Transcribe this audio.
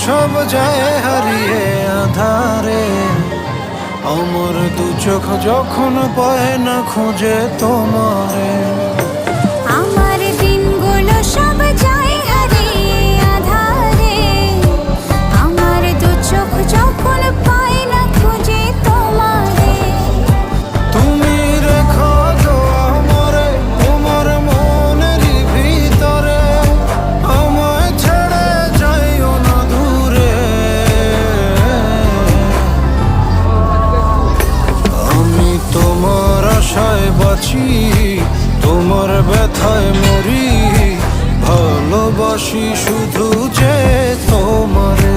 সব যায় হারিয়ে আধারে, আমার দু চোখ যখন পায় না খুঁজে তোমারে। আমার দিনগুলো সব যায় হারিয়ে আঁধারে, আমার দু চোখ যখন পায় না খুঁজে তোমারে। তুমি রেখো তো আমারে তোমার মনেরই ভিতরে, আমায় ছেড়ে যাইও না দূরে। আমি তোমার আশায় বাঁচি, তোমার ব্যথায় মরি, ভালোবাসি শুধু যে তোমারে।